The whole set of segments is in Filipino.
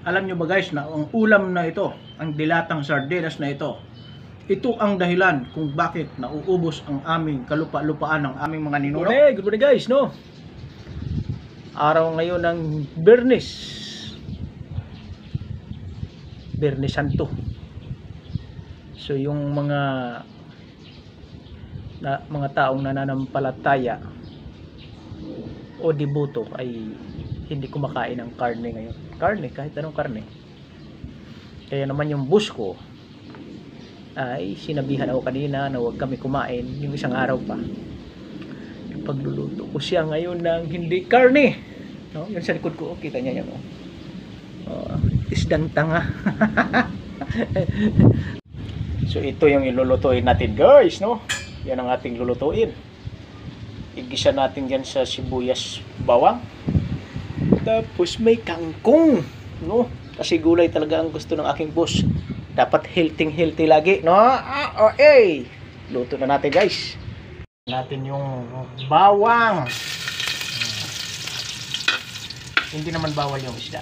Alam nyo ba guys na ang ulam na ito, ang dilatang sardinas na ito ang dahilan kung bakit nauubos ang aming kalupa-lupaan ng aming mga ninuno. Good morning guys, no? Araw ngayon ng Biyernes Santo. So yung mga taong nananampalataya o deboto ay hindi kumakain ng karne ngayon. Karne, kahit anong karne. Kaya naman yung boss ko ay sinabihan ako kanina na huwag kami kumain yung isang araw pa. Yung pagluluto ko siya ngayon ng hindi karne. No? Yun sa likod ko, kita niya yan. Isdang tanga. So ito yung ilulutuin natin guys, no? Yan ang ating lulutuin. Igisa natin yan sa sibuyas bawang. Tapos may kangkong, no? Kasi gulay talaga ang gusto ng aking boss. Dapat healthy lagi, no? Okay. Luto na natin, guys. Natin yung bawang. Hindi naman bawal yung isda.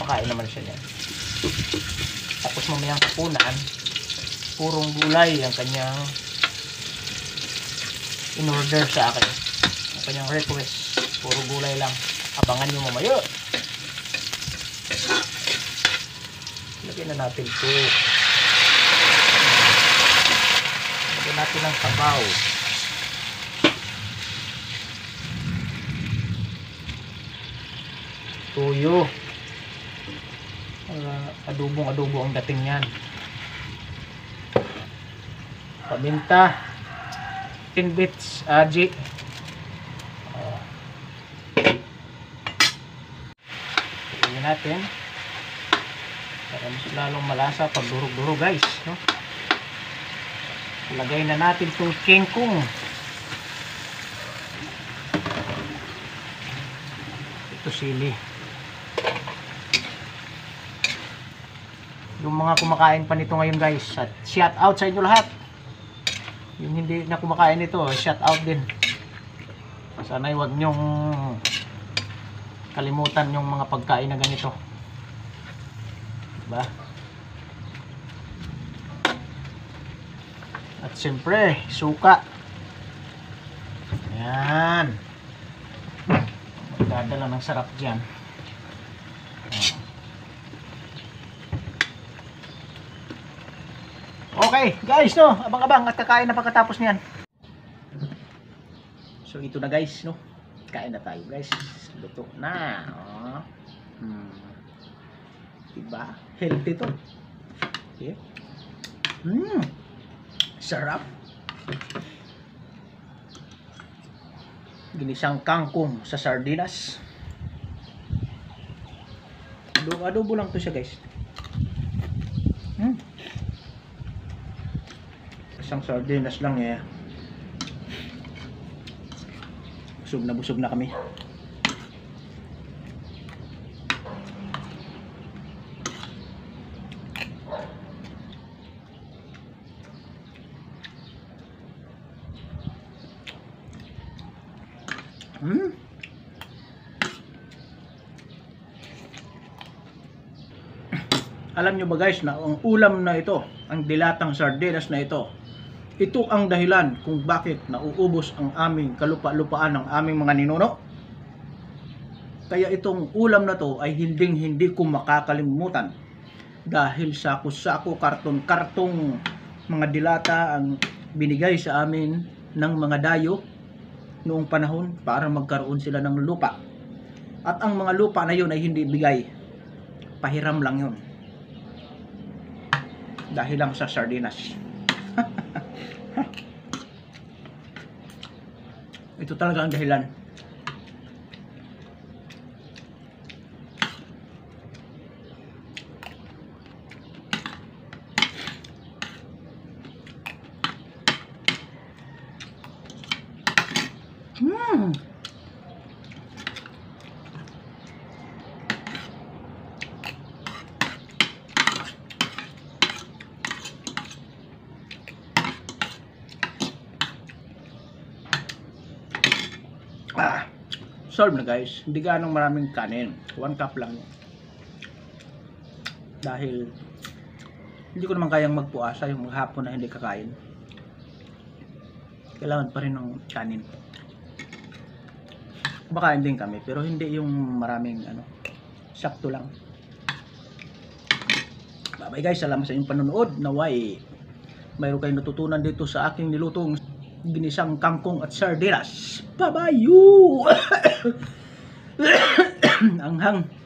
Makain naman siya niyan. Tapos mamayang kapunan, purong gulay ang kanyang in-order sa akin. Ang kanyang request. Puro gulay lang. Abangan nyo mamaya. Lagyan na natin ito. Lagyan natin ng sabaw. Tuyo. Adobong-adobo ang dating yan. Paminta. 10 bits. Aji. Natin para mas lalong malasa pag durog-durog guys, no? Ilagay na natin itong kengkong. Ito sili. Yung mga kumakain pa nito ngayon guys, shout out sa inyo lahat. Yung hindi na kumakain nito, shout out din. Sana'y wag nyong kalimutan yung mga pagkain na ganito, diba? At siyempre suka, yan, magdadala ng sarap dyan. Okay guys, no, abang-abang at kakain na pagkatapos niyan. So ito na guys, no, kain na tayo guys. Luto na. Diba? Healthy to. Okay. Sarap. Ginisang kangkong sa sardinas. Adobo lang to siya guys. Isang sardinas lang eh. Busog na kami. Alam nyo ba guys na ang ulam na ito, ang dilatang sardinas na ito ang dahilan kung bakit nauubos ang aming kalupa-lupaan ng aming mga ninuno. Kaya itong ulam na to ay hindi ko makakalimutan dahil sako-sako, karton-kartong mga dilata ang binigay sa amin ng mga dayo noong panahon para magkaroon sila ng lupa. At ang mga lupa na yun ay hindi bigay, pahiram lang yun dahil lang sa sardinas. Ito talaga ang dahilan. Solve na guys. Hindi ganong maraming kanin. 1 cup lang. Dahil hindi ko naman kayang magpuasa yung hapon na hindi kakain. Kailangan pa rin ng kanin. Kumakain din kami pero hindi yung maraming sakto lang. Bye guys, salamat sa inyong panonood. Naway mayroon kayong natutunan dito sa aking nilutong ginisang kangkong at sardinas. Bye bye you. Anghang.